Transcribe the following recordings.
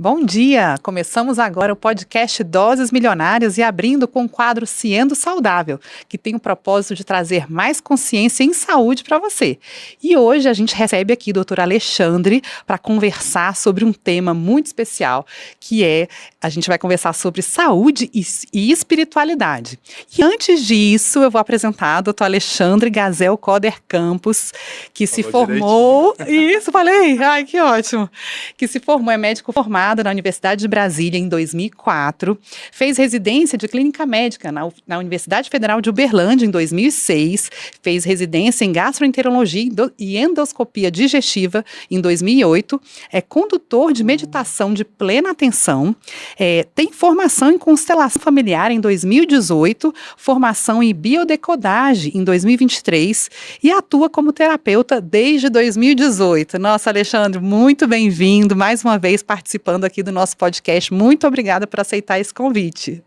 Bom dia! Começamos agora o podcast Doses Milionárias e abrindo com o quadro Ciendo Saudável, que tem o propósito de trazer mais consciência em saúde para você. E hoje a gente recebe aqui o Dr. Alexandre para conversar sobre um tema muito especial, a gente vai conversar sobre saúde e espiritualidade. E antes disso, eu vou apresentar o Dr. Alexandre Gazel Coder Campos, que se formou... Isso, falei! Ai, que ótimo! Que se formou, é médico formado na Universidade de Brasília em 2004, fez residência de clínica médica na Universidade Federal de Uberlândia em 2006, fez residência em gastroenterologia e endoscopia digestiva em 2008, é condutor de meditação de plena atenção, tem formação em constelação familiar em 2018, formação em biodecodagem em 2023 e atua como terapeuta desde 2018. Nossa, Alexandre, muito bem-vindo mais uma vez participando aqui do nosso podcast. Muito obrigada por aceitar esse convite.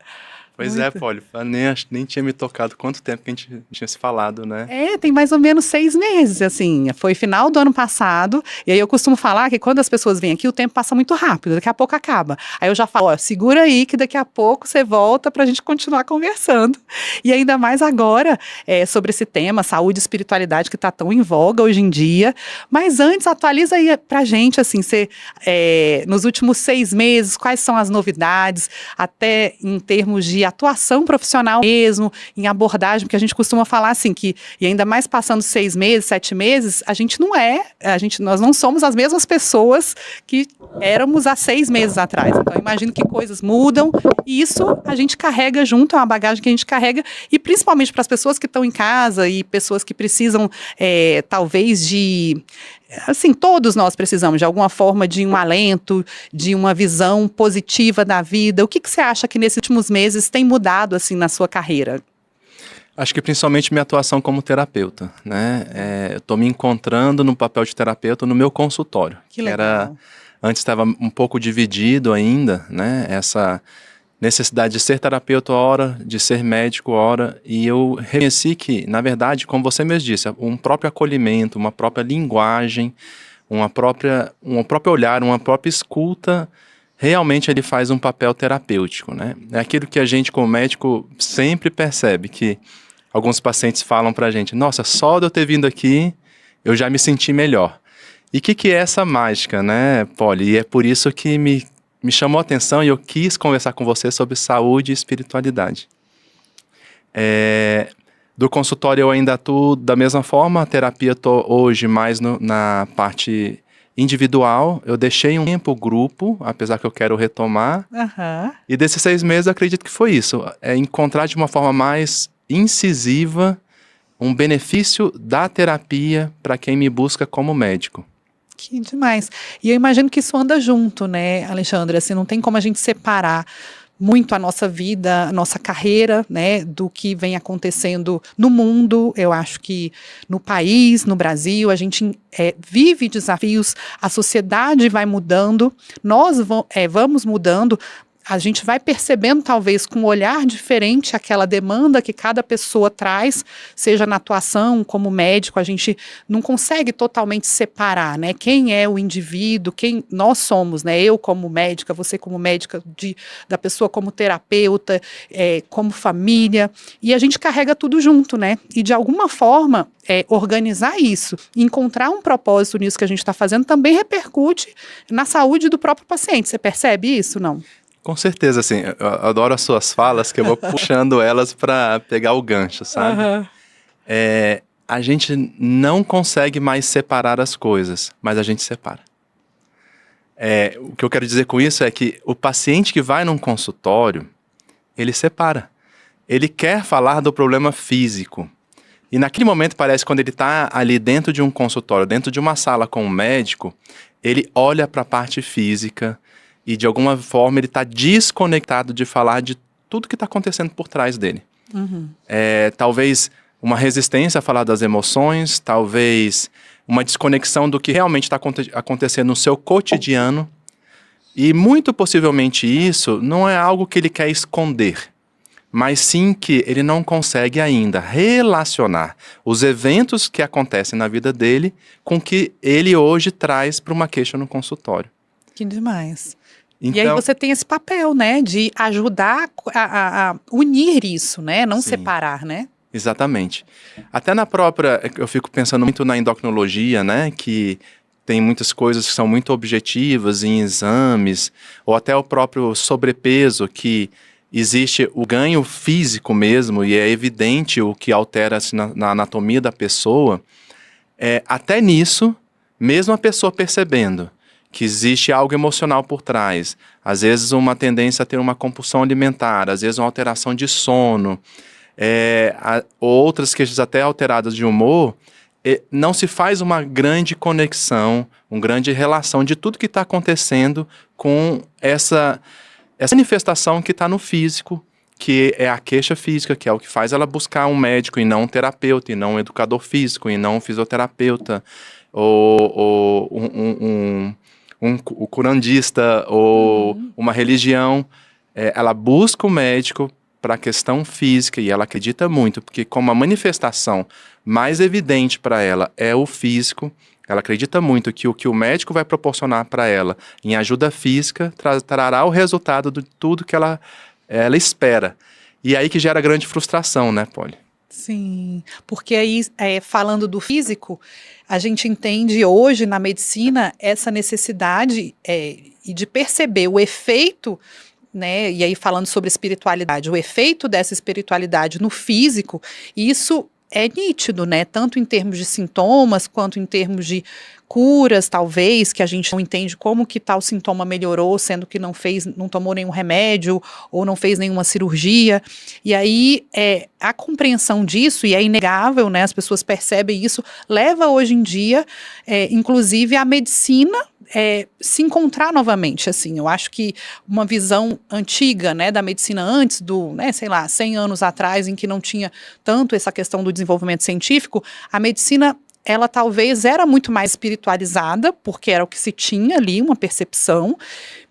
Pois é, Polly, nem tinha me tocado quanto tempo que a gente tinha se falado, né? Tem mais ou menos 6 meses, assim, foi final do ano passado, e aí eu costumo falar que quando as pessoas vêm aqui, o tempo passa muito rápido, daqui a pouco acaba. Aí eu já falo, segura aí que daqui a pouco você volta pra gente continuar conversando. E ainda mais agora, sobre esse tema, saúde e espiritualidade, que tá tão em voga hoje em dia. Mas antes, atualiza aí pra gente, assim, nos últimos 6 meses, quais são as novidades, até em termos de atuação profissional mesmo, em abordagem, porque a gente costuma falar assim e ainda mais passando 6 meses, 7 meses, nós não somos as mesmas pessoas que éramos há 6 meses atrás. Então, eu imagino que coisas mudam e isso a gente carrega junto, é uma bagagem que a gente carrega e principalmente para as pessoas que estão em casa e pessoas que precisam, talvez assim, todos nós precisamos de alguma forma de um alento, de uma visão positiva da vida. O que você acha que nesses últimos meses tem mudado assim na sua carreira? Acho que principalmente minha atuação como terapeuta, né? Eu estou me encontrando no papel de terapeuta no meu consultório. Que legal. Antes estava um pouco dividido ainda, né? Essa necessidade de ser terapeuta hora, de ser médico hora, e eu reconheci que, na verdade, como você mesmo disse, um próprio acolhimento, uma própria linguagem, um próprio olhar, uma própria escuta, realmente ele faz um papel terapêutico, né? É aquilo que a gente, como médico, sempre percebe, que alguns pacientes falam pra gente, nossa, só de eu ter vindo aqui, eu já me senti melhor. E o que é essa mágica, né, Polly? E é por isso que me chamou a atenção e eu quis conversar com você sobre saúde e espiritualidade. Do consultório eu ainda atuo da mesma forma, a terapia estou hoje mais na parte individual. Eu deixei um tempo o grupo, apesar que eu quero retomar. Uhum. E desses 6 meses eu acredito que foi isso, encontrar de uma forma mais incisiva um benefício da terapia para quem me busca como médico. Que demais. E eu imagino que isso anda junto, né, Alexandre? Assim, não tem como a gente separar muito a nossa vida, a nossa carreira, né, do que vem acontecendo no mundo. Eu acho que no país, no Brasil, a gente vive desafios, a sociedade vai mudando, nós vamos mudando. A gente vai percebendo, talvez, com um olhar diferente aquela demanda que cada pessoa traz, seja na atuação, como médico, a gente não consegue totalmente separar, né? Quem é o indivíduo, quem nós somos, né? Eu como médica, você como médica, da pessoa como terapeuta, como família, e a gente carrega tudo junto, né? E de alguma forma, organizar isso, encontrar um propósito nisso que a gente está fazendo, também repercute na saúde do próprio paciente. Você percebe isso, não? Com certeza, assim, eu adoro as suas falas, que eu vou puxando elas para pegar o gancho, sabe? Uhum. A gente não consegue mais separar as coisas, mas a gente separa. O que eu quero dizer com isso é que o paciente que vai num consultório, ele separa. Ele quer falar do problema físico. E naquele momento parece, quando ele está ali dentro de um consultório, dentro de uma sala com um médico, ele olha para a parte física, e de alguma forma ele está desconectado de falar de tudo que está acontecendo por trás dele. Uhum. Talvez uma resistência a falar das emoções, talvez uma desconexão do que realmente está acontecendo no seu cotidiano. E muito possivelmente isso não é algo que ele quer esconder, mas sim que ele não consegue ainda relacionar os eventos que acontecem na vida dele com o que ele hoje traz para uma queixa no consultório. Que demais. E aí você tem esse papel, né, de ajudar a unir isso, né, não separar, né? Exatamente. Até na própria, eu fico pensando muito na endocrinologia, né, que tem muitas coisas que são muito objetivas em exames, ou até o próprio sobrepeso, que existe o ganho físico mesmo, e é evidente o que altera-se na anatomia da pessoa. Até nisso, mesmo a pessoa percebendo que existe algo emocional por trás, às vezes uma tendência a ter uma compulsão alimentar, às vezes uma alteração de sono, outras queixas até alteradas de humor, não se faz uma grande conexão, uma grande relação de tudo que está acontecendo com essa manifestação que está no físico, que é a queixa física, que é o que faz ela buscar um médico e não um terapeuta, e não um educador físico, e não um fisioterapeuta, ou um curandista, ou uma religião. Ela busca o médico para a questão física, e ela acredita muito, porque como a manifestação mais evidente para ela é o físico, ela acredita muito que o que o médico vai proporcionar para ela em ajuda física trará o resultado de tudo que ela espera. E aí que gera grande frustração, né, Polly? Sim, porque aí, falando do físico, a gente entende hoje na medicina essa necessidade e de perceber o efeito, né, e aí falando sobre espiritualidade, o efeito dessa espiritualidade no físico, isso é nítido, né, tanto em termos de sintomas, quanto em termos de curas, talvez, que a gente não entende como que tal sintoma melhorou, sendo que não tomou nenhum remédio, ou não fez nenhuma cirurgia, e aí a compreensão disso, e é inegável, né, as pessoas percebem isso, leva hoje em dia, inclusive a medicina, se encontrar novamente, assim, eu acho que uma visão antiga, né, da medicina antes do, né, sei lá, 100 anos atrás, em que não tinha tanto essa questão do desenvolvimento científico, a medicina, ela talvez era muito mais espiritualizada, porque era o que se tinha ali, uma percepção,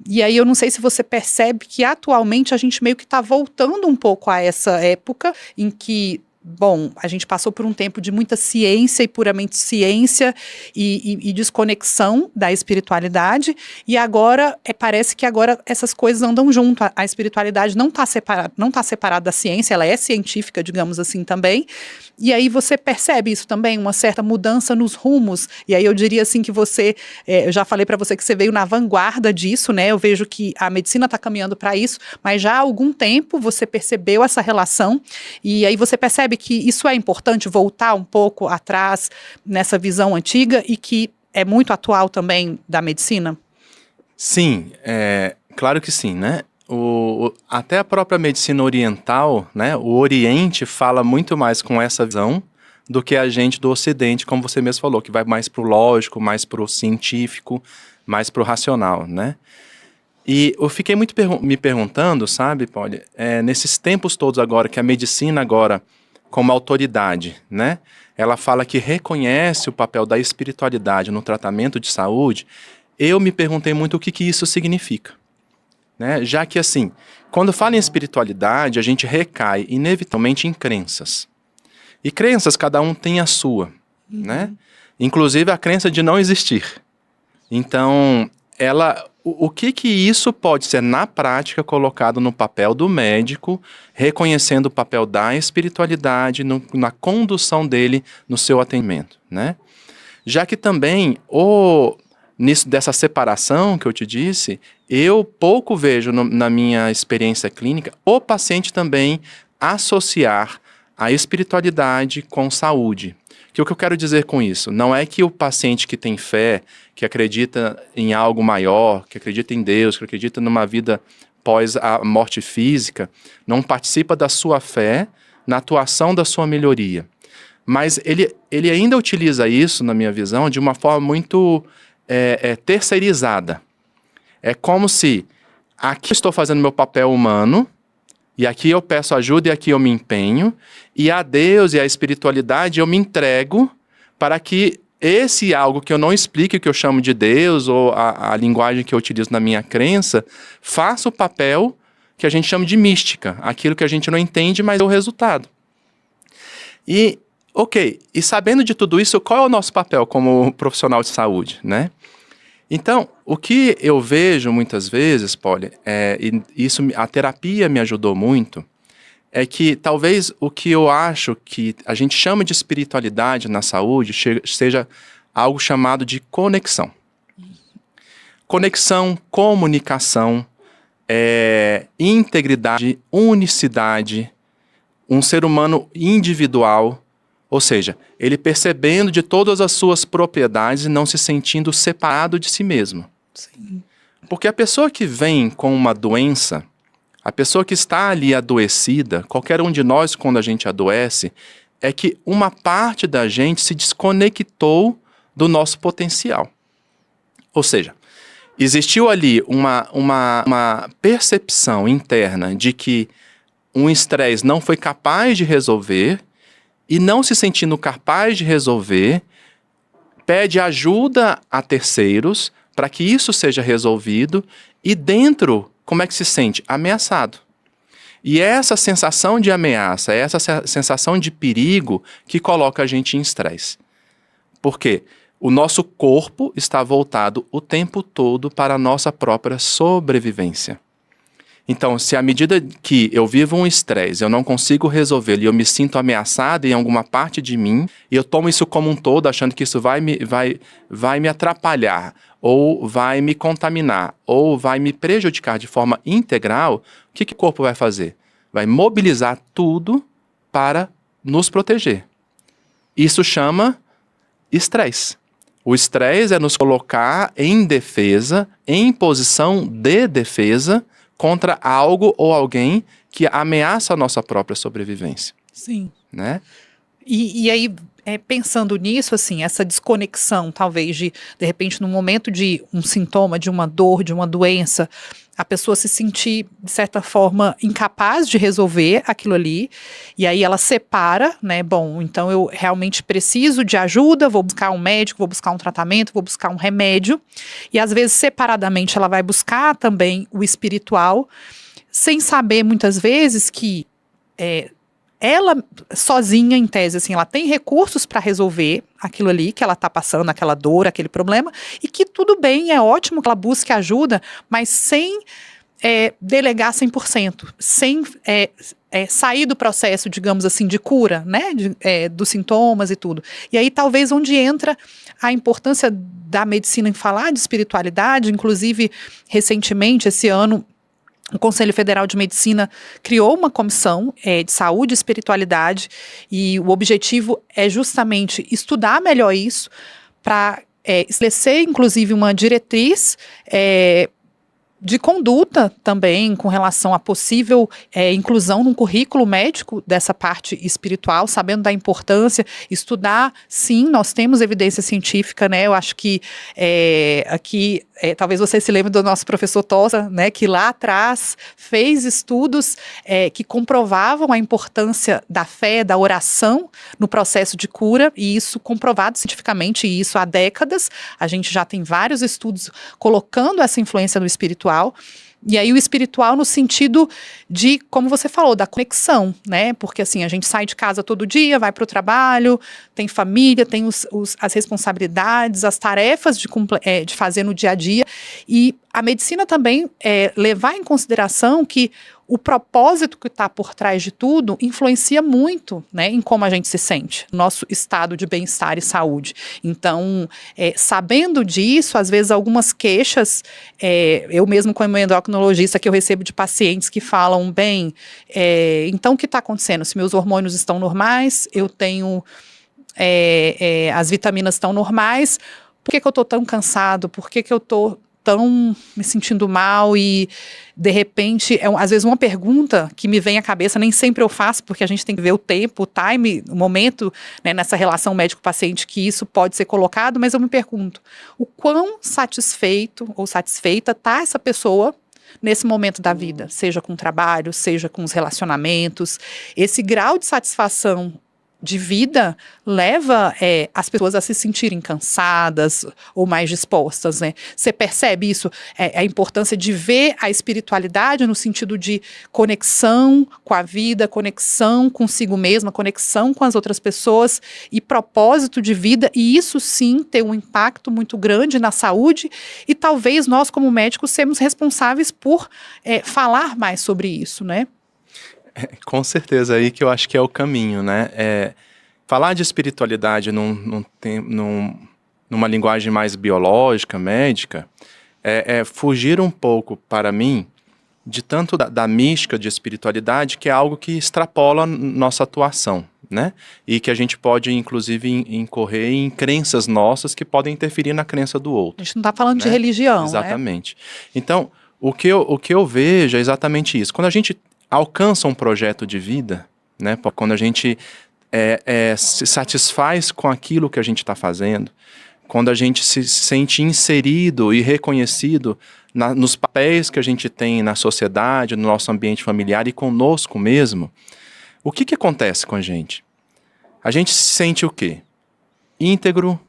e aí eu não sei se você percebe que atualmente a gente meio que está voltando um pouco a essa época em que, bom, a gente passou por um tempo de muita ciência e puramente ciência e desconexão da espiritualidade, e agora parece que agora essas coisas andam junto. A espiritualidade não está separada da ciência, ela é científica, digamos assim, também, e aí você percebe isso também, uma certa mudança nos rumos, e aí eu diria assim que você, eu já falei para você que você veio na vanguarda disso, né, eu vejo que a medicina está caminhando para isso, mas já há algum tempo você percebeu essa relação, e aí você percebe que isso é importante, voltar um pouco atrás nessa visão antiga e que é muito atual também da medicina? Sim, claro que sim, né? Até a própria medicina oriental, né? O Oriente fala muito mais com essa visão do que a gente do Ocidente, como você mesmo falou, que vai mais para o lógico, mais para o científico, mais para o racional, né? E eu fiquei muito me perguntando, sabe, Polly, nesses tempos todos agora, que a medicina agora, como autoridade, né? Ela fala que reconhece o papel da espiritualidade no tratamento de saúde. Eu me perguntei muito o que isso significa, né? Já que, assim, quando fala em espiritualidade, a gente recai inevitavelmente em crenças. E crenças, cada um tem a sua, né? Inclusive a crença de não existir. Então, o que isso pode ser na prática colocado no papel do médico, reconhecendo o papel da espiritualidade na condução dele no seu atendimento, né? Já que também, nisso dessa separação que eu te disse, eu pouco vejo na minha experiência clínica o paciente também associar a espiritualidade com saúde. O que eu quero dizer com isso? Não é que o paciente que tem fé, que acredita em algo maior, que acredita em Deus, que acredita numa vida pós a morte física, não participa da sua fé na atuação da sua melhoria. Mas ele ainda utiliza isso, na minha visão, de uma forma muito terceirizada. É como se aqui eu estou fazendo meu papel humano, e aqui eu peço ajuda e aqui eu me empenho, e a Deus e a espiritualidade eu me entrego para que esse algo que eu não explique, que eu chamo de Deus, ou a linguagem que eu utilizo na minha crença, faça o papel que a gente chama de mística, aquilo que a gente não entende, mas é o resultado. E, e sabendo de tudo isso, qual é o nosso papel como profissional de saúde, né? Então, o que eu vejo muitas vezes, Polly, a terapia me ajudou muito, é que talvez o que eu acho que a gente chama de espiritualidade na saúde seja algo chamado de conexão. Conexão, comunicação, integridade, unicidade, um ser humano individual, ou seja, ele percebendo de todas as suas propriedades e não se sentindo separado de si mesmo. Sim. Porque a pessoa que vem com uma doença, a pessoa que está ali adoecida, qualquer um de nós quando a gente adoece, é que uma parte da gente se desconectou do nosso potencial. Ou seja, existiu ali uma percepção interna de que um estresse não foi capaz de resolver, e não se sentindo capaz de resolver, pede ajuda a terceiros para que isso seja resolvido, e dentro, como é que se sente? Ameaçado. E é essa sensação de ameaça, é essa sensação de perigo que coloca a gente em estresse. Por quê? O nosso corpo está voltado o tempo todo para a nossa própria sobrevivência. Então, se à medida que eu vivo um estresse, eu não consigo resolver e eu me sinto ameaçado em alguma parte de mim, e eu tomo isso como um todo, achando que isso vai me atrapalhar, ou vai me contaminar, ou vai me prejudicar de forma integral, o que o corpo vai fazer? Vai mobilizar tudo para nos proteger. Isso chama estresse. O estresse é nos colocar em defesa, em posição de defesa, contra algo ou alguém que ameaça a nossa própria sobrevivência. Sim. Né? E aí, pensando nisso, assim, essa desconexão, talvez, de repente, no momento de um sintoma, de uma dor, de uma doença, a pessoa se sentir, de certa forma, incapaz de resolver aquilo ali, e aí ela separa, né, bom, então eu realmente preciso de ajuda, vou buscar um médico, vou buscar um tratamento, vou buscar um remédio, e às vezes, separadamente, ela vai buscar também o espiritual, sem saber, muitas vezes, que ela sozinha, em tese, assim, ela tem recursos para resolver aquilo ali que ela está passando, aquela dor, aquele problema, e que tudo bem, é ótimo que ela busque ajuda, mas sem delegar 100%, sem sair do processo, digamos assim, de cura, né, dos sintomas e tudo. E aí, talvez, onde entra a importância da medicina em falar de espiritualidade, inclusive, recentemente, esse ano, o Conselho Federal de Medicina criou uma comissão de saúde e espiritualidade, e o objetivo é justamente estudar melhor isso para estabelecer, inclusive, uma diretriz de conduta também com relação à possível inclusão num currículo médico dessa parte espiritual, sabendo da importância, estudar, sim, nós temos evidência científica, né, eu acho que aqui, talvez você se lembre do nosso professor Tosa, né, que lá atrás fez estudos que comprovavam a importância da fé, da oração no processo de cura, e isso comprovado cientificamente, e isso há décadas, a gente já tem vários estudos colocando essa influência no espiritual. E aí o espiritual no sentido de, como você falou, da conexão, né? Porque assim, a gente sai de casa todo dia, vai para o trabalho, tem família, tem as responsabilidades, as tarefas de fazer no dia a dia. E a medicina também levar em consideração que o propósito que está por trás de tudo influencia muito, né, em como a gente se sente, nosso estado de bem-estar e saúde. Então, sabendo disso, às vezes algumas queixas, eu mesmo como endocrinologista que eu recebo de pacientes que falam, bem, então o que está acontecendo? Se meus hormônios estão normais, eu tenho, as vitaminas estão normais, por que eu estou tão cansado? Por que eu estou tão me sentindo mal? E de repente, às vezes uma pergunta que me vem à cabeça, nem sempre eu faço, porque a gente tem que ver o tempo, o time, o momento, né, nessa relação médico-paciente que isso pode ser colocado, mas eu me pergunto, o quão satisfeito ou satisfeita está essa pessoa nesse momento da vida, seja com o trabalho, seja com os relacionamentos, esse grau de satisfação de vida leva as pessoas a se sentirem cansadas ou mais dispostas, né? Você percebe isso? A importância de ver a espiritualidade no sentido de conexão com a vida, conexão consigo mesma, conexão com as outras pessoas e propósito de vida, e isso sim tem um impacto muito grande na saúde, e talvez nós como médicos sermos responsáveis por falar mais sobre isso, né? Com certeza, aí que eu acho que é o caminho, né? Falar de espiritualidade numa linguagem mais biológica, médica, fugir um pouco, para mim, de tanto da mística de espiritualidade, que é algo que extrapola nossa atuação, né? E que a gente pode, inclusive, incorrer em crenças nossas que podem interferir na crença do outro. A gente não está falando, né, de religião, exatamente. Né? Então, o que eu vejo é exatamente isso. Quando a gente alcança um projeto de vida, né? Quando a gente se satisfaz com aquilo que a gente está fazendo, quando a gente se sente inserido e reconhecido nos papéis que a gente tem na sociedade, no nosso ambiente familiar e conosco mesmo, o que acontece com a gente? A gente se sente o quê? Íntegro,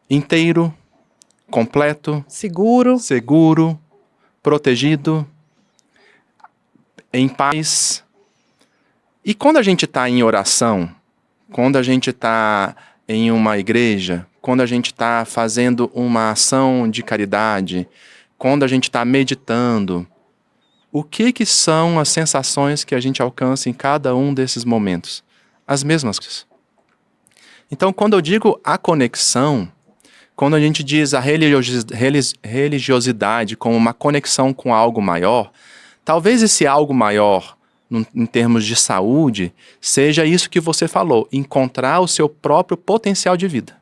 inteiro, completo, seguro, protegido, em paz. E quando a gente está em oração, quando a gente está em uma igreja, quando a gente está fazendo uma ação de caridade, quando a gente está meditando, o que são as sensações que a gente alcança em cada um desses momentos? As mesmas coisas. Então, quando eu digo a conexão, quando a gente diz a religiosidade como uma conexão com algo maior, talvez esse algo maior, em termos de saúde, seja isso que você falou, encontrar o seu próprio potencial de vida.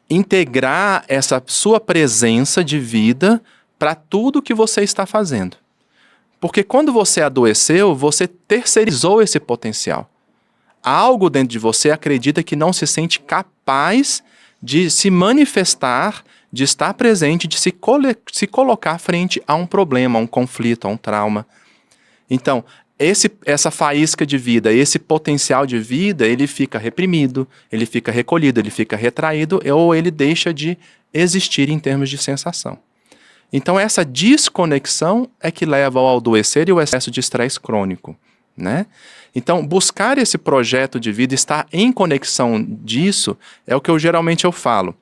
Integrar essa sua presença de vida para tudo que você está fazendo. Porque quando você adoeceu, você terceirizou esse potencial. Algo dentro de você acredita que não se sente capaz de se manifestar, de estar presente, de se colocar frente a um problema, a um conflito, a um trauma. Então, essa faísca de vida, esse potencial de vida, ele fica reprimido, ele fica recolhido, ele fica retraído, ou ele deixa de existir em termos de sensação. Então, essa desconexão é que leva ao adoecer e o excesso de estresse crônico, né? Então, buscar esse projeto de vida, estar em conexão disso, é o que geralmente eu falo.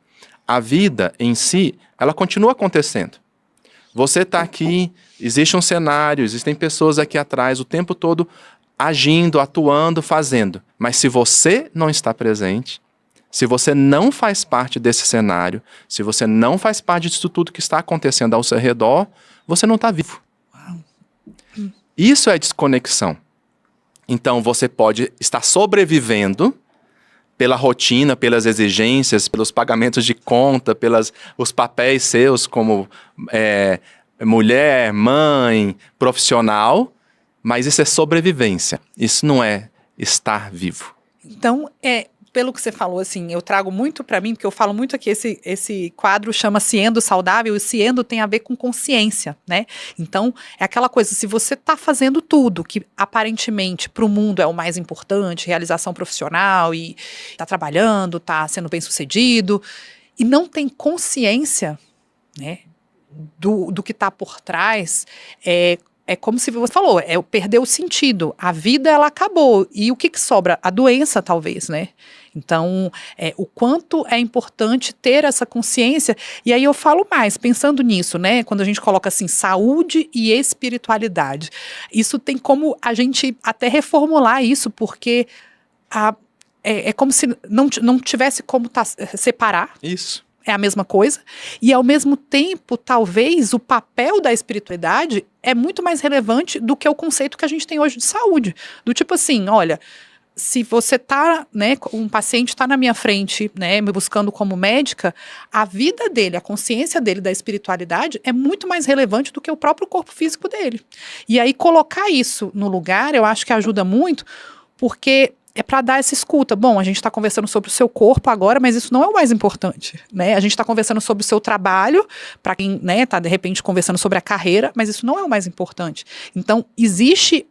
A vida em si, ela continua acontecendo. Você está aqui, existe um cenário, existem pessoas aqui atrás o tempo todo agindo, atuando, fazendo. Mas se você não está presente, se você não faz parte desse cenário, se você não faz parte disso tudo que está acontecendo ao seu redor, você não está vivo. Isso é desconexão. Então você pode estar sobrevivendo pela rotina, pelas exigências, pelos pagamentos de conta, os papéis seus como mulher, mãe, profissional, mas isso é sobrevivência. Isso não é estar vivo. Então, pelo que você falou, assim, eu trago muito para mim, porque eu falo muito aqui, esse quadro chama Siendo Saudável, e Siendo tem a ver com consciência, né? Então, é aquela coisa, se você está fazendo tudo que aparentemente para o mundo é o mais importante, realização profissional, e está trabalhando, está sendo bem-sucedido, e não tem consciência, né, do que está por trás, é como se você falou, perdeu o sentido, a vida ela acabou, e o que sobra? A doença talvez, né? Então, o quanto é importante ter essa consciência, e aí eu falo mais, pensando nisso, né? Quando a gente coloca assim, saúde e espiritualidade, isso tem como a gente até reformular isso, porque é como se não tivesse como separar. Isso. É a mesma coisa, e ao mesmo tempo, talvez, o papel da espiritualidade é muito mais relevante do que o conceito que a gente tem hoje de saúde. Do tipo assim, olha, se você está, né, um paciente está na minha frente, né, me buscando como médica, a vida dele, a consciência dele da espiritualidade é muito mais relevante do que o próprio corpo físico dele. E aí colocar isso no lugar, eu acho que ajuda muito, porque é para dar essa escuta. Bom, a gente está conversando sobre o seu corpo agora, mas isso não é o mais importante, né? A gente está conversando sobre o seu trabalho, para quem, né, está de repente conversando sobre a carreira, mas isso não é o mais importante. Então, existe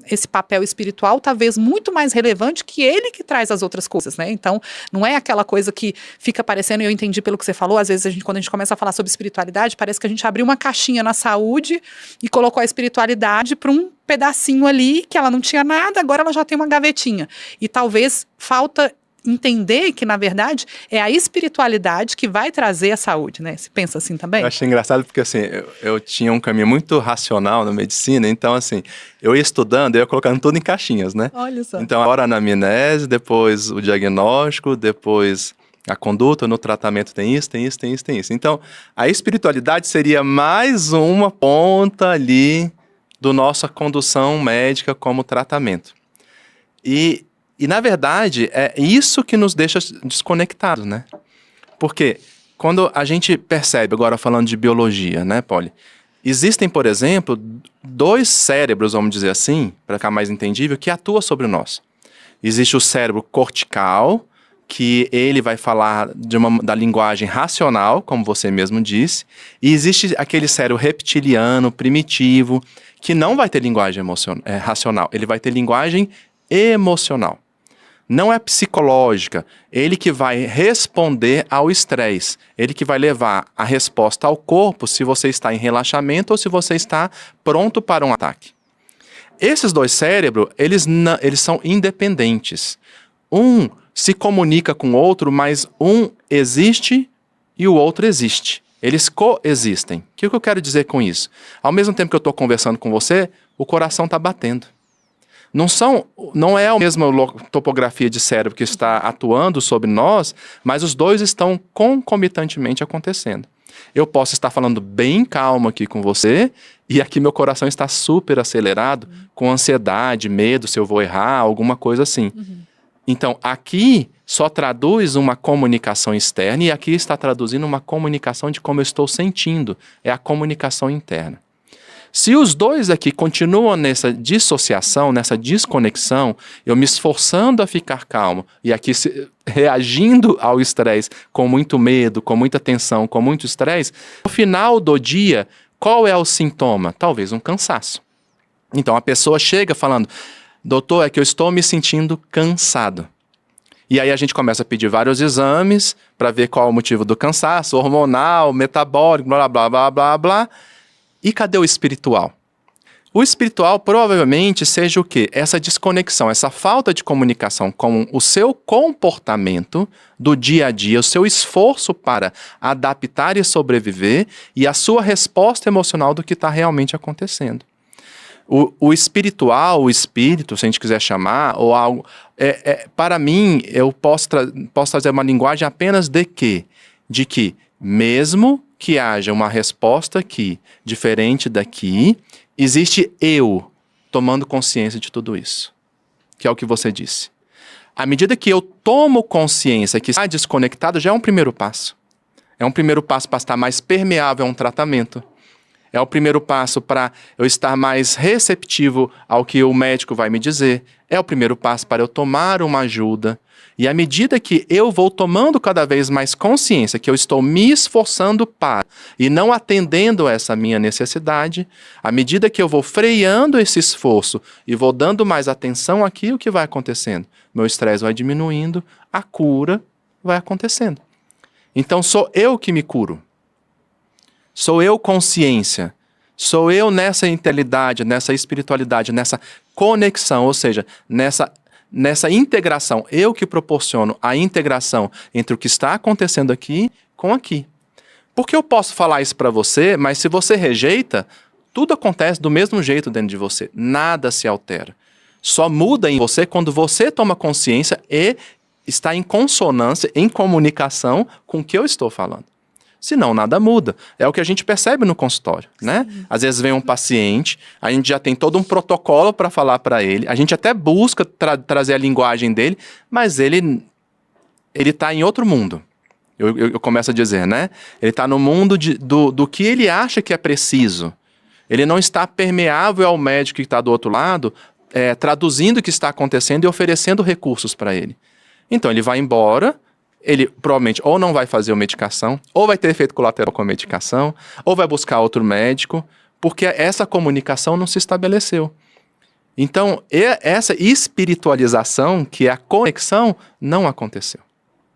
esse papel espiritual talvez muito mais relevante que ele que traz as outras coisas, né? Então, não é aquela coisa que fica parecendo, e eu entendi pelo que você falou, às vezes quando a gente começa a falar sobre espiritualidade, parece que a gente abriu uma caixinha na saúde e colocou a espiritualidade para um pedacinho ali, que ela não tinha nada, agora ela já tem uma gavetinha. E talvez falta entender que, na verdade, é a espiritualidade que vai trazer a saúde, né? Você pensa assim também? Eu achei engraçado porque, assim, eu tinha um caminho muito racional na medicina, então, assim, eu ia estudando, eu ia colocando tudo em caixinhas, né? Olha só. Então, agora a anamnese, depois o diagnóstico, depois a conduta, no tratamento tem isso, tem isso, tem isso, tem isso. Então, a espiritualidade seria mais uma ponta ali do nossa condução médica como tratamento. E na verdade, é isso que nos deixa desconectados, né? Porque quando a gente percebe, agora falando de biologia, né, Polly? Existem, por exemplo, 2 cérebros, vamos dizer assim, para ficar mais entendível, que atuam sobre nós. Existe o cérebro cortical, que ele vai falar da linguagem racional, como você mesmo disse, e existe aquele cérebro reptiliano, primitivo, que não vai ter linguagem racional, ele vai ter linguagem emocional. Não é psicológica, ele que vai responder ao estresse, ele que vai levar a resposta ao corpo se você está em relaxamento ou se você está pronto para um ataque. Esses 2 cérebros, eles são independentes. Um se comunica com o outro, mas um existe e o outro existe. Eles coexistem. O que eu quero dizer com isso? Ao mesmo tempo que eu estou conversando com você, o coração está batendo. Não é a mesma topografia de cérebro que está atuando sobre nós, mas os 2 estão concomitantemente acontecendo. Eu posso estar falando bem calmo aqui com você, e aqui meu coração está super acelerado, com ansiedade, medo se eu vou errar, alguma coisa assim. Então, aqui só traduz uma comunicação externa, e aqui está traduzindo uma comunicação de como eu estou sentindo. É a comunicação interna. Se os 2 aqui continuam nessa dissociação, nessa desconexão, eu me esforçando a ficar calmo e aqui reagindo ao estresse com muito medo, com muita tensão, com muito estresse, no final do dia, qual é o sintoma? Talvez um cansaço. Então a pessoa chega falando, doutor, é que eu estou me sentindo cansado. E aí a gente começa a pedir vários exames para ver qual é o motivo do cansaço, hormonal, metabólico, blá, blá, blá, blá, blá. E cadê o espiritual? O espiritual provavelmente seja o quê? Essa desconexão, essa falta de comunicação com o seu comportamento do dia a dia, o seu esforço para adaptar e sobreviver e a sua resposta emocional do que está realmente acontecendo. O espiritual, o espírito, se a gente quiser chamar, ou algo, para mim, eu posso trazer uma linguagem apenas de quê? De que, mesmo que haja uma resposta aqui, diferente daqui, existe eu tomando consciência de tudo isso, que é o que você disse. À medida que eu tomo consciência que está desconectado, já é um primeiro passo. É um primeiro passo para estar mais permeável a um tratamento. É o primeiro passo para eu estar mais receptivo ao que o médico vai me dizer. É o primeiro passo para eu tomar uma ajuda. E à medida que eu vou tomando cada vez mais consciência que eu estou me esforçando para e não atendendo essa minha necessidade, à medida que eu vou freando esse esforço e vou dando mais atenção aqui, o que vai acontecendo? Meu estresse vai diminuindo, a cura vai acontecendo. Então sou eu que me curo. Sou eu consciência. Sou eu nessa integridade, nessa espiritualidade, nessa conexão, ou seja, nessa integração, eu que proporciono a integração entre o que está acontecendo aqui com aqui. Porque eu posso falar isso para você, mas se você rejeita, tudo acontece do mesmo jeito dentro de você. Nada se altera. Só muda em você quando você toma consciência e está em consonância, em comunicação com o que eu estou falando. Senão, nada muda. É o que a gente percebe no consultório, né? Às vezes vem um paciente, a gente já tem todo um protocolo para falar para ele, a gente até busca trazer a linguagem dele, mas ele está em outro mundo. Eu começo a dizer, né? Ele está no mundo do que ele acha que é preciso. Ele não está permeável ao médico que está do outro lado, traduzindo o que está acontecendo e oferecendo recursos para ele. Então, ele vai embora. Ele provavelmente ou não vai fazer a medicação, ou vai ter efeito colateral com a medicação, ou vai buscar outro médico, porque essa comunicação não se estabeleceu. Então, essa espiritualização, que é a conexão, não aconteceu.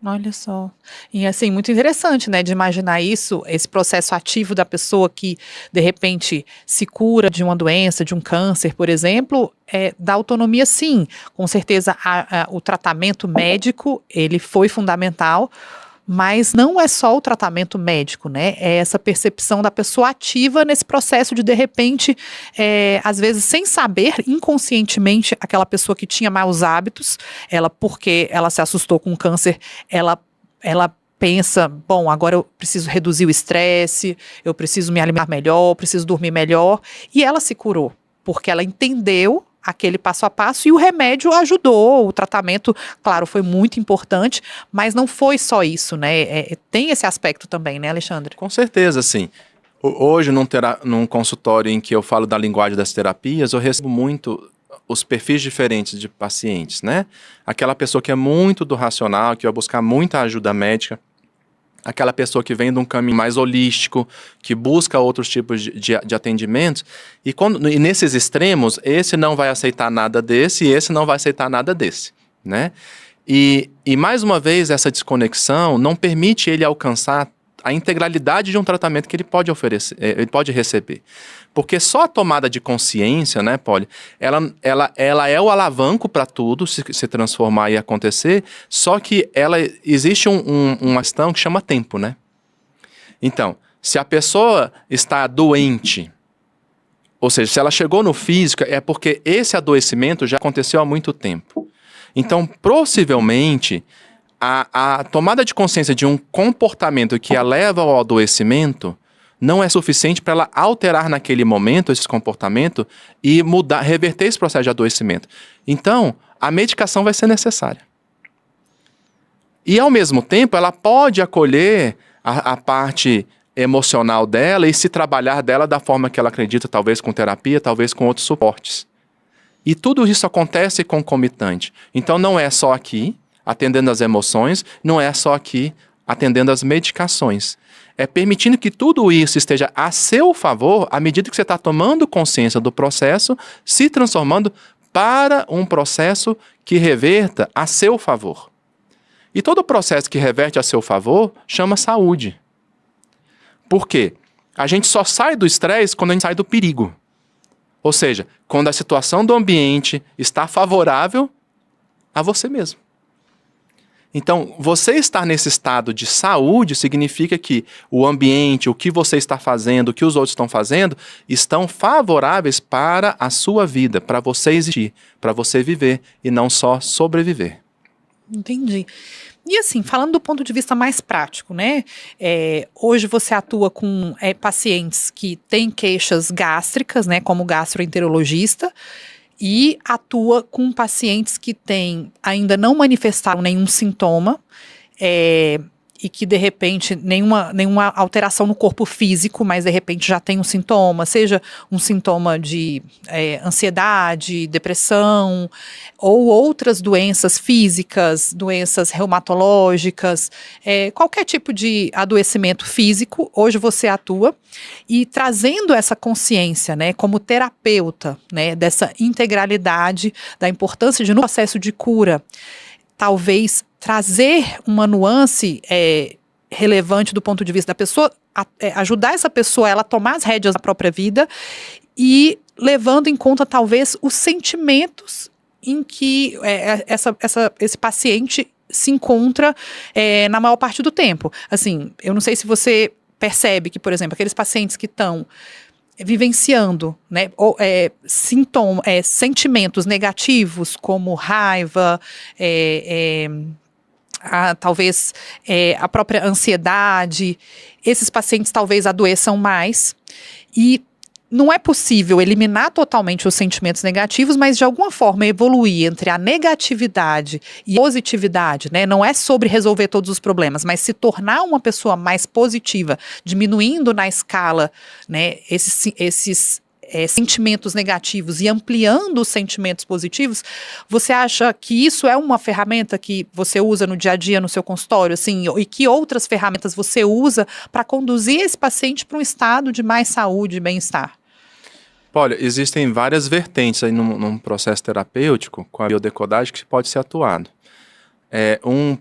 Olha só. E assim, muito interessante, né, de imaginar isso, esse processo ativo da pessoa que, de repente, se cura de uma doença, de um câncer, por exemplo, da autonomia, sim. Com certeza, o tratamento médico, ele foi fundamental, mas não é só o tratamento médico, né? É essa percepção da pessoa ativa nesse processo de repente, às vezes sem saber, inconscientemente, aquela pessoa que tinha maus hábitos, porque ela se assustou com o câncer, ela pensa, bom, agora eu preciso reduzir o estresse, eu preciso me alimentar melhor, eu preciso dormir melhor, e ela se curou, porque ela entendeu aquele passo a passo, e o remédio ajudou, o tratamento, claro, foi muito importante, mas não foi só isso, né? Tem esse aspecto também, né, Alexandre? Com certeza, sim. Hoje, num consultório em que eu falo da linguagem das terapias, eu recebo muito os perfis diferentes de pacientes, né? Aquela pessoa que é muito do racional, que vai buscar muita ajuda médica, aquela pessoa que vem de um caminho mais holístico, que busca outros tipos de atendimentos, e nesses extremos, esse não vai aceitar nada desse, e esse não vai aceitar nada desse, né? E mais uma vez, essa desconexão não permite ele alcançar a integralidade de um tratamento que ele pode oferecer, ele pode receber. Porque só a tomada de consciência, né, Polly, ela é o alavanco para tudo se transformar e acontecer, só que existe uma questão que chama tempo, né? Então, se a pessoa está doente, ou seja, se ela chegou no físico, é porque esse adoecimento já aconteceu há muito tempo. Então, possivelmente, a tomada de consciência de um comportamento que a leva ao adoecimento não é suficiente para ela alterar naquele momento esse comportamento e reverter esse processo de adoecimento. Então, a medicação vai ser necessária. E, ao mesmo tempo, ela pode acolher a parte emocional dela e se trabalhar dela da forma que ela acredita, talvez com terapia, talvez com outros suportes. E tudo isso acontece concomitante. Então, não é só aqui, atendendo às emoções, não é só aqui, atendendo às medicações. É permitindo que tudo isso esteja a seu favor, à medida que você está tomando consciência do processo, se transformando para um processo que reverta a seu favor. E todo processo que reverte a seu favor chama saúde. Por quê? A gente só sai do estresse quando a gente sai do perigo. Ou seja, quando a situação do ambiente está favorável a você mesmo. Então, você estar nesse estado de saúde significa que o ambiente, o que você está fazendo, o que os outros estão fazendo, estão favoráveis para a sua vida, para você existir, para você viver e não só sobreviver. Entendi. E assim, falando do ponto de vista mais prático, né? Hoje você atua com pacientes que têm queixas gástricas, né? Como gastroenterologista, e atua com pacientes que ainda não manifestaram nenhum sintoma, e que de repente nenhuma alteração no corpo físico, mas de repente já tem um sintoma, seja um sintoma de ansiedade, depressão, ou outras doenças físicas, doenças reumatológicas, qualquer tipo de adoecimento físico, hoje você atua, e trazendo essa consciência, né, como terapeuta, né, dessa integralidade, da importância de no processo de cura, talvez trazer uma nuance relevante do ponto de vista da pessoa, ajudar essa pessoa a ela tomar as rédeas da própria vida e levando em conta talvez os sentimentos em que esse paciente se encontra na maior parte do tempo. Assim, eu não sei se você percebe que, por exemplo, aqueles pacientes que estão vivenciando, né, sentimentos negativos como raiva, talvez a própria ansiedade, esses pacientes talvez adoeçam mais, e não é possível eliminar totalmente os sentimentos negativos, mas de alguma forma evoluir entre a negatividade e a positividade, né? Não é sobre resolver todos os problemas, mas se tornar uma pessoa mais positiva, diminuindo na escala, né, esses sentimentos negativos e ampliando os sentimentos positivos. Você acha que isso é uma ferramenta que você usa no dia a dia no seu consultório, assim, e que outras ferramentas você usa para conduzir esse paciente para um estado de mais saúde e bem-estar? Olha, existem várias vertentes aí num processo terapêutico com a biodecodagem que pode ser atuado.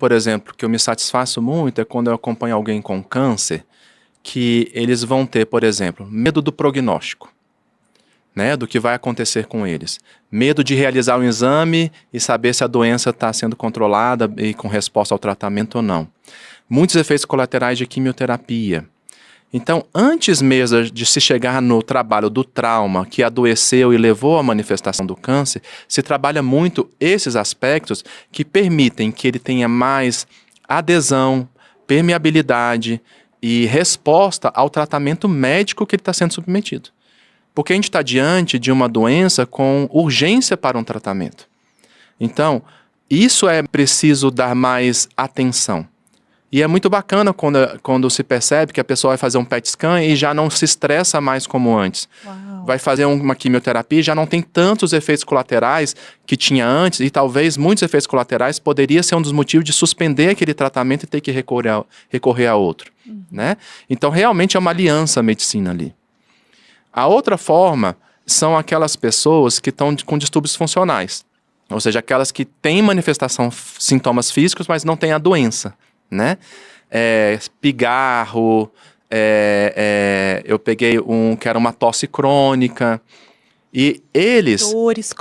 Por exemplo, que eu me satisfaço muito é quando eu acompanho alguém com câncer, que eles vão ter, por exemplo, medo do prognóstico, né, do que vai acontecer com eles. Medo de realizar um exame e saber se a doença está sendo controlada e com resposta ao tratamento ou não. Muitos efeitos colaterais de quimioterapia. Então, antes mesmo de se chegar no trabalho do trauma que adoeceu e levou à manifestação do câncer, se trabalha muito esses aspectos que permitem que ele tenha mais adesão, permeabilidade e resposta ao tratamento médico que ele está sendo submetido. Porque a gente está diante de uma doença com urgência para um tratamento. Então, isso é preciso dar mais atenção. E é muito bacana quando se percebe que a pessoa vai fazer um PET scan e já não se estressa mais como antes. Uau. Vai fazer uma quimioterapia e já não tem tantos efeitos colaterais que tinha antes, e talvez muitos efeitos colaterais poderia ser um dos motivos de suspender aquele tratamento e ter que recorrer a outro. Né? Então, realmente é uma aliança a medicina ali. A outra forma são aquelas pessoas que estão com distúrbios funcionais. Ou seja, aquelas que têm manifestação, sintomas físicos, mas não têm a doença. Né? Pigarro, eu peguei um que era uma tosse crônica, e eles... Dores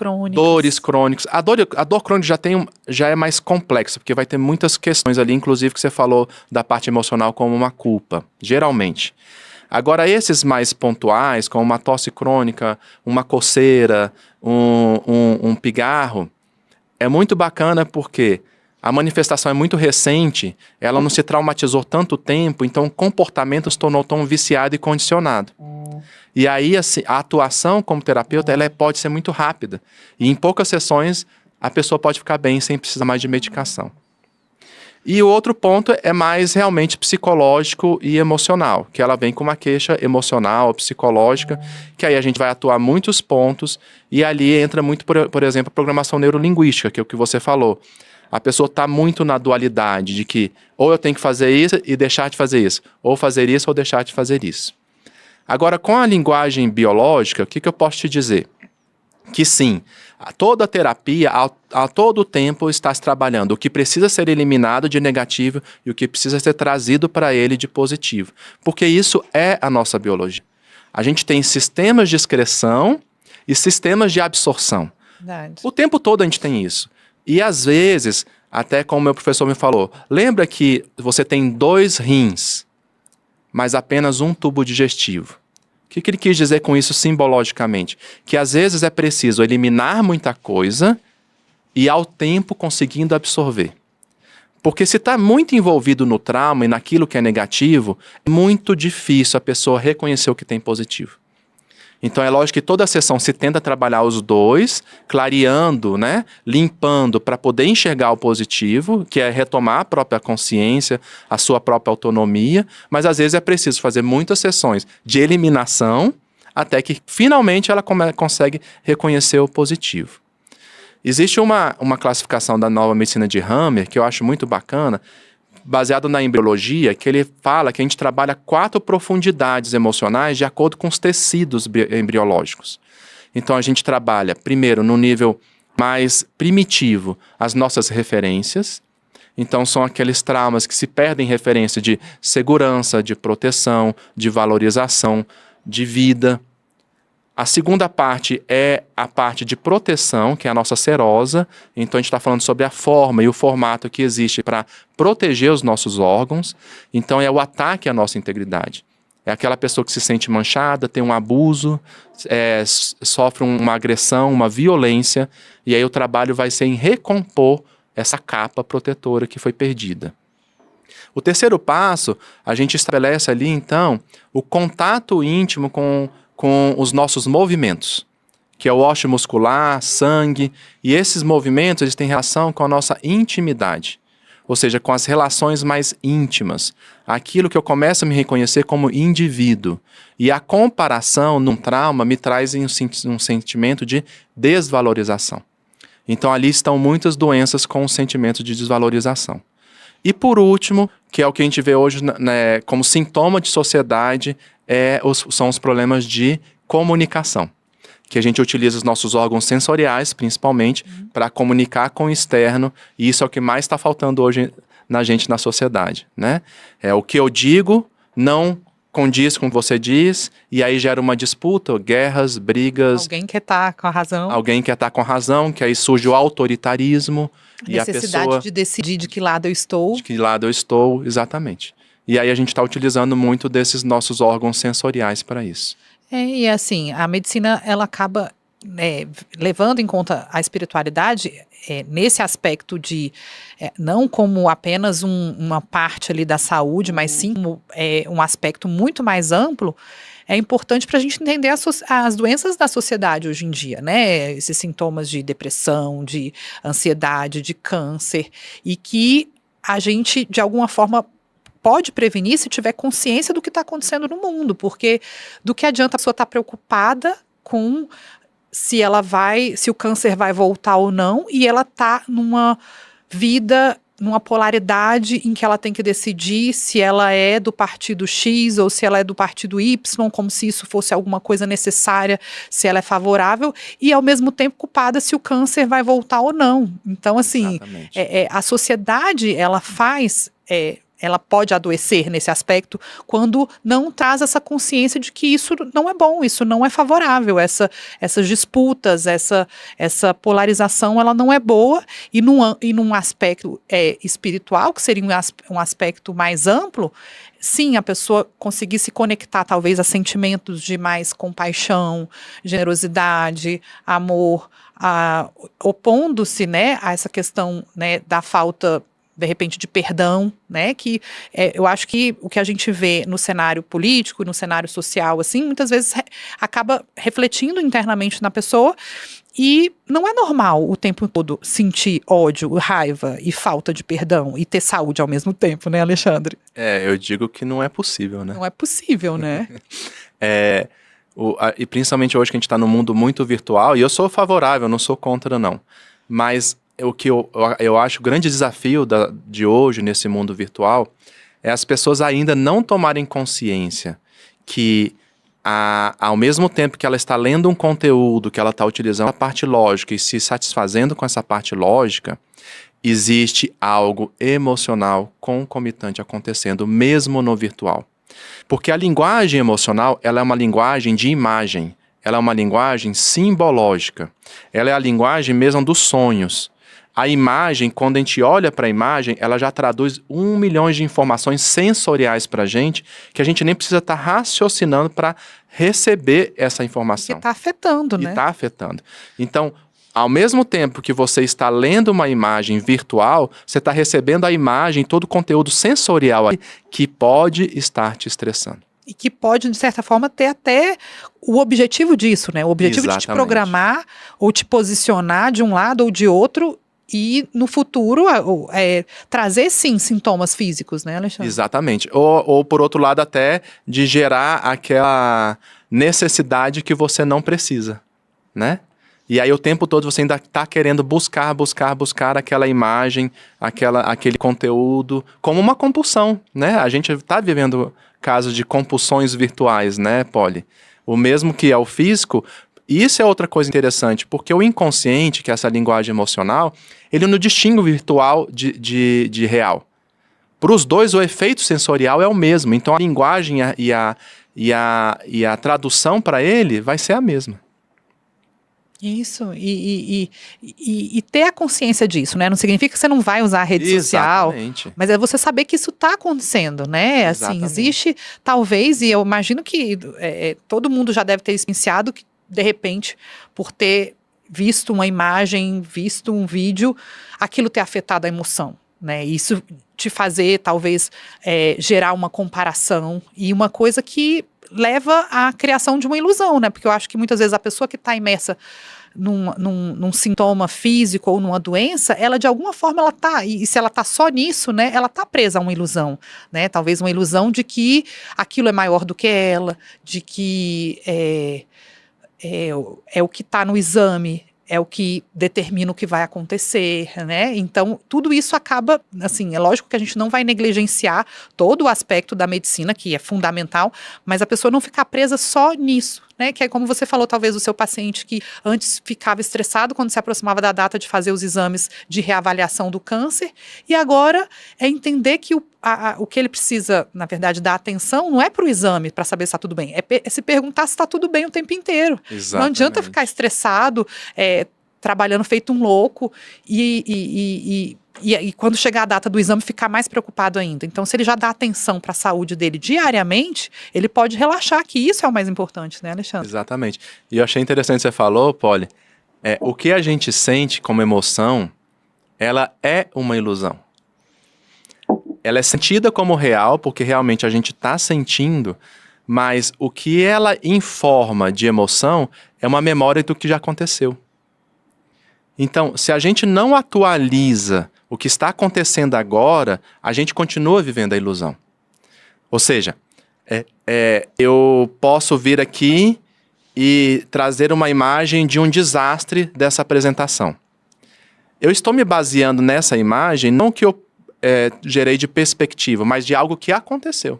crônicas. A dor crônica já é mais complexa, porque vai ter muitas questões ali, inclusive que você falou da parte emocional como uma culpa, geralmente. Agora, esses mais pontuais, como uma tosse crônica, uma coceira, um pigarro, é muito bacana porque a manifestação é muito recente, ela não se traumatizou tanto tempo, então o comportamento se tornou tão viciado e condicionado. E aí a atuação como terapeuta ela pode ser muito rápida. E em poucas sessões a pessoa pode ficar bem sem precisar mais de medicação. E o outro ponto é mais realmente psicológico e emocional, que ela vem com uma queixa emocional, psicológica, que aí a gente vai atuar muitos pontos, e ali entra muito, por exemplo, a programação neurolinguística, que é o que você falou. A pessoa está muito na dualidade de que ou eu tenho que fazer isso e deixar de fazer isso, ou fazer isso ou deixar de fazer isso. Agora, com a linguagem biológica, o que eu posso te dizer? Que sim, toda a terapia, a todo tempo está se trabalhando o que precisa ser eliminado de negativo e o que precisa ser trazido para ele de positivo. Porque isso é a nossa biologia. A gente tem sistemas de excreção e sistemas de absorção. Verdade. O tempo todo a gente tem isso. E às vezes, até como meu professor me falou, lembra que você tem 2 rins, mas apenas um tubo digestivo. O que ele quis dizer com isso simbologicamente? Que às vezes é preciso eliminar muita coisa e ao tempo conseguindo absorver. Porque se está muito envolvido no trauma e naquilo que é negativo, é muito difícil a pessoa reconhecer o que tem positivo. Então é lógico que toda a sessão se tenta trabalhar os dois, clareando, né, limpando para poder enxergar o positivo, que é retomar a própria consciência, a sua própria autonomia, mas às vezes é preciso fazer muitas sessões de eliminação até que finalmente ela consegue reconhecer o positivo. Existe uma classificação da nova medicina de Hammer que eu acho muito bacana, baseado na embriologia, que ele fala que a gente trabalha 4 profundidades emocionais de acordo com os tecidos embriológicos. Então a gente trabalha, primeiro, no nível mais primitivo, as nossas referências. Então são aqueles traumas que se perdem referência de segurança, de proteção, de valorização, de vida. A segunda parte é a parte de proteção, que é a nossa serosa. Então a gente está falando sobre a forma e o formato que existe para proteger os nossos órgãos. Então é o ataque à nossa integridade. É aquela pessoa que se sente manchada, tem um abuso, sofre uma agressão, uma violência, e aí o trabalho vai ser em recompor essa capa protetora que foi perdida. O terceiro passo, a gente estabelece ali então o contato íntimo com os nossos movimentos, que é o ósseo muscular, sangue, e esses movimentos eles têm relação com a nossa intimidade, ou seja, com as relações mais íntimas, aquilo que eu começo a me reconhecer como indivíduo, e a comparação num trauma me traz um sentimento de desvalorização. Então ali estão muitas doenças com o sentimento de desvalorização. E por último, que é o que a gente vê hoje né, como sintoma de sociedade, são os problemas de comunicação. que a gente utiliza os nossos órgãos sensoriais, principalmente, para comunicar com o externo, e isso é o que mais está faltando hoje na gente, na sociedade, né? É o que eu digo não condiz com o que você diz, e aí gera uma disputa, guerras, brigas. Alguém quer estar com a razão. Alguém quer estar com a razão, que aí surge o autoritarismo. E a necessidade pessoa, de decidir de que lado eu estou. de que lado eu estou, exatamente. E aí a gente está utilizando muito desses nossos órgãos sensoriais para isso. E assim, a medicina, ela acaba levando em conta a espiritualidade nesse aspecto de, não como apenas uma parte ali da saúde, mas sim como um aspecto muito mais amplo. É importante para a gente entender as doenças da sociedade hoje em dia, né? Esses sintomas de depressão, de ansiedade, de câncer, e que a gente, de alguma forma, pode prevenir se tiver consciência do que está acontecendo no mundo, porque do que adianta a pessoa estar preocupada com se o câncer vai voltar ou não, e ela está numa vida, numa polaridade em que ela tem que decidir se ela é do partido X ou se ela é do partido Y, como se isso fosse alguma coisa necessária, se ela é favorável, e ao mesmo tempo culpada se o câncer vai voltar ou não. Então, assim, a sociedade, ela ela pode adoecer nesse aspecto quando não traz essa consciência de que isso não é bom, isso não é favorável, essas disputas, essa polarização, ela não é boa, e num aspecto espiritual, que seria um aspecto mais amplo, sim, a pessoa conseguir se conectar talvez a sentimentos de mais compaixão, generosidade, amor, opondo-se, né, a essa questão, né, da falta, de repente, de perdão, né, que eu acho que o que a gente vê no cenário político, no cenário social, assim, muitas vezes acaba refletindo internamente na pessoa, e não é normal o tempo todo sentir ódio, raiva e falta de perdão e ter saúde ao mesmo tempo, né, Alexandre? Eu digo que não é possível, né? Não é possível, né? E principalmente hoje que a gente está num mundo muito virtual, e eu sou favorável, não sou contra, não, mas o que eu acho o grande desafio de hoje nesse mundo virtual é as pessoas ainda não tomarem consciência que ao mesmo tempo que ela está lendo um conteúdo, que ela está utilizando a parte lógica e se satisfazendo com essa parte lógica, existe algo emocional concomitante acontecendo mesmo no virtual. Porque a linguagem emocional, ela é uma linguagem de imagem, ela é uma linguagem simbológica, ela é a linguagem mesmo dos sonhos. A imagem, quando a gente olha para a imagem, ela já traduz 1 milhão de informações sensoriais para a gente, que a gente nem precisa estar raciocinando para receber essa informação. E está afetando, né? E está afetando. Então, ao mesmo tempo que você está lendo uma imagem virtual, você está recebendo a imagem, todo o conteúdo sensorial aí, que pode estar te estressando. E que pode, de certa forma, ter até o objetivo disso, né? O objetivo de te programar ou te posicionar de um lado ou de outro, e no futuro trazer, sim, sintomas físicos, né, Alexandre? Exatamente. Ou por outro lado, até de gerar aquela necessidade que você não precisa, né? E aí o tempo todo você ainda está querendo buscar aquela imagem, aquele conteúdo, como uma compulsão, né? A gente está vivendo casos de compulsões virtuais, né, Polly? O mesmo que é o físico. Isso é outra coisa interessante, porque o inconsciente, que é essa linguagem emocional, ele não distingue o virtual de real. Para os dois, o efeito sensorial é o mesmo. Então, a linguagem e a tradução para ele vai ser a mesma. Isso, e ter a consciência disso, né? Não significa que você não vai usar a rede social, mas é você saber que isso está acontecendo, né? Assim, existe, talvez, e eu imagino que todo mundo já deve ter experienciado que, de repente, por ter visto uma imagem, visto um vídeo, aquilo ter afetado a emoção, né? Isso te fazer, talvez, gerar uma comparação e uma coisa que leva à criação de uma ilusão, né? Porque eu acho que muitas vezes a pessoa que está imersa num sintoma físico ou numa doença, ela de alguma forma ela tá, e se ela tá só nisso, né, ela tá presa a uma ilusão, né? Talvez uma ilusão de que aquilo é maior do que ela, de que é o que está no exame, é o que determina o que vai acontecer, né? Então, tudo isso acaba, assim, é lógico que a gente não vai negligenciar todo o aspecto da medicina, que é fundamental, mas a pessoa não ficar presa só nisso, né? Que é como você falou, talvez, o seu paciente que antes ficava estressado quando se aproximava da data de fazer os exames de reavaliação do câncer, e agora é entender que o que ele precisa, na verdade, dar atenção não é para o exame, para saber se está tudo bem, é se perguntar se está tudo bem o tempo inteiro. Exatamente. Não adianta ficar estressado, trabalhando feito um louco e quando chegar a data do exame ficar mais preocupado ainda. Então, se ele já dá atenção para a saúde dele diariamente, ele pode relaxar, que isso é o mais importante, né, Alexandre? Exatamente. E eu achei interessante que você falou, Polly, o que a gente sente como emoção, ela é uma ilusão. Ela é sentida como real, porque realmente a gente está sentindo, mas o que ela informa de emoção é uma memória do que já aconteceu. Então, se a gente não atualiza o que está acontecendo agora, a gente continua vivendo a ilusão. Ou seja, eu posso vir aqui e trazer uma imagem de um desastre dessa apresentação. Eu estou me baseando nessa imagem, não que eu gerei de perspectiva, mas de algo que aconteceu.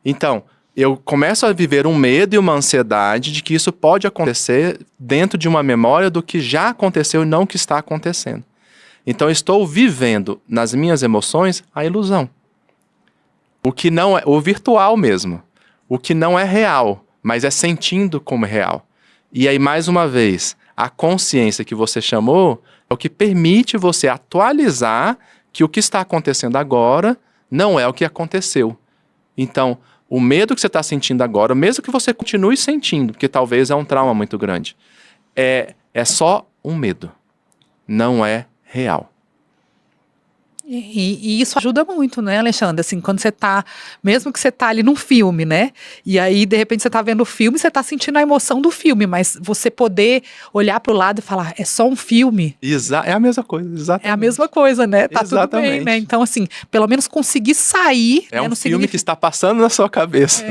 Então, eu começo a viver um medo e uma ansiedade de que isso pode acontecer dentro de uma memória do que já aconteceu e não o que está acontecendo. Então, eu estou vivendo nas minhas emoções a ilusão. O que não é, o virtual mesmo. O que não é real, mas é sentindo como real. E aí, mais uma vez, a consciência que você chamou é o que permite você atualizar que o que está acontecendo agora não é o que aconteceu. Então, o medo que você está sentindo agora, mesmo que você continue sentindo, porque talvez é um trauma muito grande, é só um medo. Não é real. E isso ajuda muito, né, Alexandre? Assim, quando você tá, mesmo que você tá ali num filme, né? E aí, de repente, você tá vendo o filme, você tá sentindo a emoção do filme, mas você poder olhar pro lado e falar, é só um filme. É a mesma coisa, exatamente. É a mesma coisa, né? Tá Exatamente. Tudo bem, né? Então, assim, pelo menos conseguir sair. É né, um filme que está passando na sua cabeça.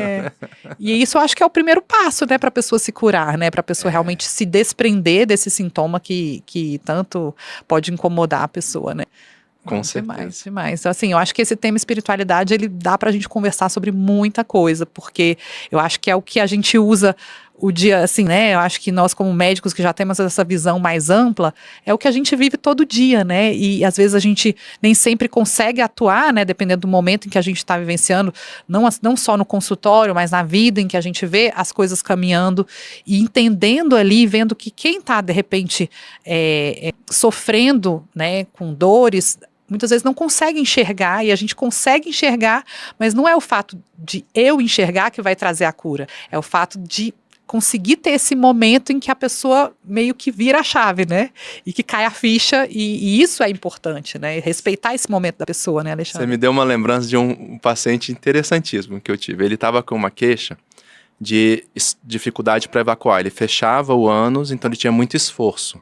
E isso eu acho que é o primeiro passo, né, pra pessoa se curar, né? Pra pessoa realmente se desprender desse sintoma que tanto pode incomodar a pessoa, né? Com certeza. Demais. Então, assim, eu acho que esse tema espiritualidade, ele dá pra gente conversar sobre muita coisa, porque eu acho que é o que a gente usa o dia, assim, né, eu acho que nós como médicos que já temos essa visão mais ampla, é o que a gente vive todo dia, né, e às vezes a gente nem sempre consegue atuar, né, dependendo do momento em que a gente está vivenciando, não só no consultório, mas na vida em que a gente vê as coisas caminhando e entendendo ali, vendo que quem está, de repente, sofrendo, né, com dores, muitas vezes não consegue enxergar, e a gente consegue enxergar, mas não é o fato de eu enxergar que vai trazer a cura, é o fato de conseguir ter esse momento em que a pessoa meio que vira a chave, né? E que cai a ficha, e isso é importante, né? Respeitar esse momento da pessoa, né, Alexandre? Você me deu uma lembrança de um paciente interessantíssimo que eu tive. Ele estava com uma queixa de dificuldade para evacuar. Ele fechava o ânus, então ele tinha muito esforço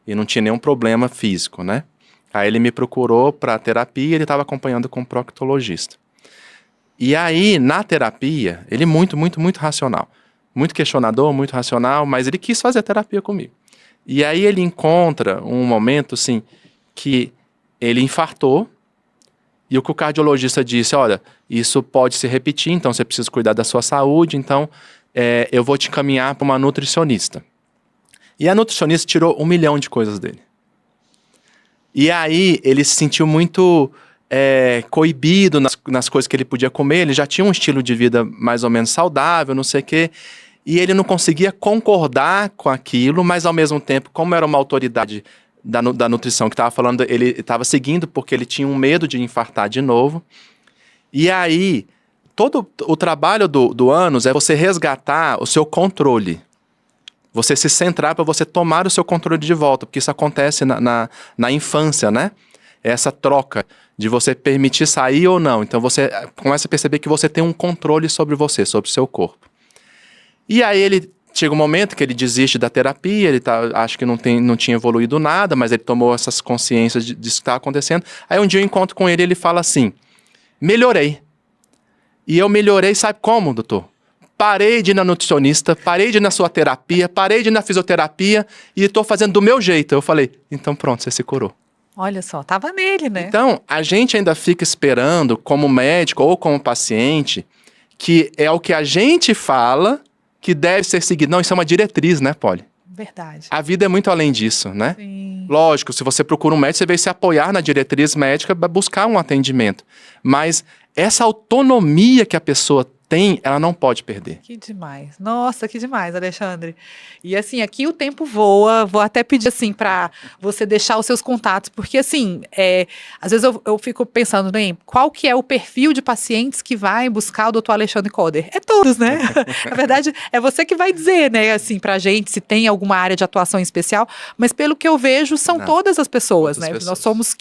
e não tinha nenhum problema físico, né? Aí ele me procurou para terapia e ele estava acompanhando com um proctologista. E aí, na terapia, ele muito racional. Muito questionador, muito racional, mas ele quis fazer terapia comigo. E aí ele encontra um momento, assim, que ele infartou e o que o cardiologista disse, olha, isso pode se repetir, então você precisa cuidar da sua saúde, então eu vou te encaminhar para uma nutricionista. E a nutricionista tirou 1 milhão de coisas dele. E aí ele se sentiu muito coibido nas coisas que ele podia comer, ele já tinha um estilo de vida mais ou menos saudável, não sei o quê, e ele não conseguia concordar com aquilo, mas ao mesmo tempo, como era uma autoridade da nutrição que estava falando, ele estava seguindo porque ele tinha um medo de infartar de novo. E aí, todo o trabalho do ânus é você resgatar o seu controle. Você se centrar para você tomar o seu controle de volta, porque isso acontece na infância, né? Essa troca de você permitir sair ou não. Então você começa a perceber que você tem um controle sobre você, sobre o seu corpo. E aí ele chega um momento que ele desiste da terapia, ele acho que não tinha evoluído nada, mas ele tomou essas consciências disso que está acontecendo. Aí um dia eu encontro com ele e ele fala assim, melhorei. E eu melhorei, sabe como, doutor? Parei de ir na nutricionista, parei de ir na sua terapia, parei de ir na fisioterapia e estou fazendo do meu jeito. Eu falei, então pronto, você se curou. Olha só, tava nele, né? Então, a gente ainda fica esperando, como médico ou como paciente, que é o que a gente fala que deve ser seguido. Não, isso é uma diretriz, né, Polly? Verdade. A vida é muito além disso, né? Sim. Lógico, se você procura um médico, você vai se apoiar na diretriz médica para buscar um atendimento. Mas essa autonomia que a pessoa tem, ela não pode perder. Que demais. Nossa, que demais, Alexandre. E assim, aqui o tempo voa. Vou até pedir assim para você deixar os seus contatos, porque assim, às vezes eu fico pensando, né, qual que é o perfil de pacientes que vai buscar o Dr. Alexandre Coder? É todos, né? Na verdade, é você que vai dizer, né, assim, pra gente se tem alguma área de atuação em especial, mas pelo que eu vejo, são todas as pessoas, todas né? as pessoas. Nós somos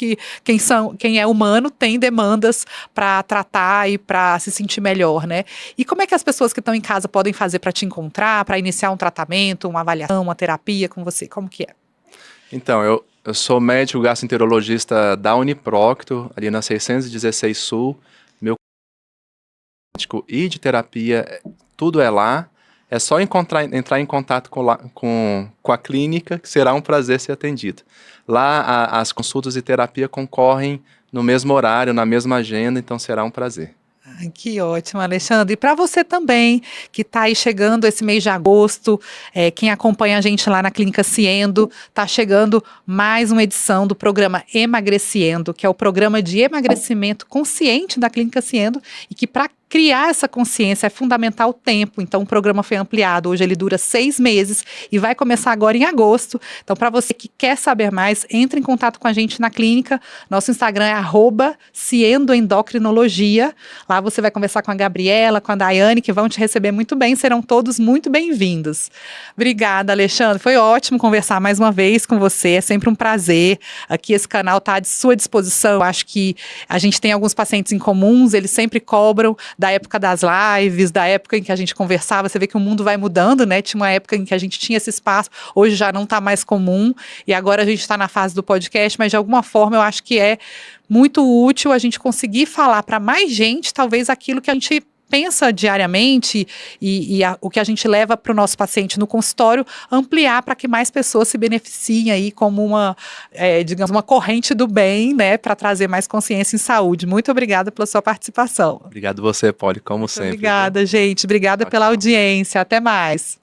quem é humano tem demandas para tratar e para se sentir melhor, né? E como é que as pessoas que estão em casa podem fazer para te encontrar, para iniciar um tratamento, uma avaliação, uma terapia com você? Como que é? Então, eu sou médico gastroenterologista da Uniprocto, ali na 616 Sul. Meu médico e de terapia, tudo é lá. É só entrar em contato com a clínica, que será um prazer ser atendido. Lá, as consultas de terapia concorrem no mesmo horário, na mesma agenda, então será um prazer. Ai, que ótimo, Alexandre. E para você também, que está aí chegando esse mês de agosto, quem acompanha a gente lá na Clínica Ciendo, está chegando mais uma edição do programa Emagreciendo, que é o programa de emagrecimento consciente da Clínica Ciendo, e que para criar essa consciência é fundamental o tempo. Então o programa foi ampliado, hoje ele dura 6 meses e vai começar agora em agosto. Então para você que quer saber mais, entre em contato com a gente na clínica. Nosso Instagram é @ciendoendocrinologia. Lá você vai conversar com a Gabriela, com a Daiane, que vão te receber muito bem, serão todos muito bem-vindos. Obrigada, Alexandre, foi ótimo conversar mais uma vez com você, é sempre um prazer. Aqui esse canal está à sua disposição. Eu acho que a gente tem alguns pacientes em comuns, eles sempre cobram da época das lives, da época em que a gente conversava. Você vê que o mundo vai mudando, né? Tinha uma época em que a gente tinha esse espaço, hoje já não está mais comum, e agora a gente está na fase do podcast, mas de alguma forma eu acho que é muito útil a gente conseguir falar para mais gente, talvez aquilo que a gente pensa diariamente e o que a gente leva para o nosso paciente no consultório, ampliar para que mais pessoas se beneficiem aí como digamos, uma corrente do bem, né, para trazer mais consciência em saúde. Muito obrigada pela sua participação. Obrigado você, Polly, como sempre. Obrigada, gente. Obrigada pela audiência. Até mais.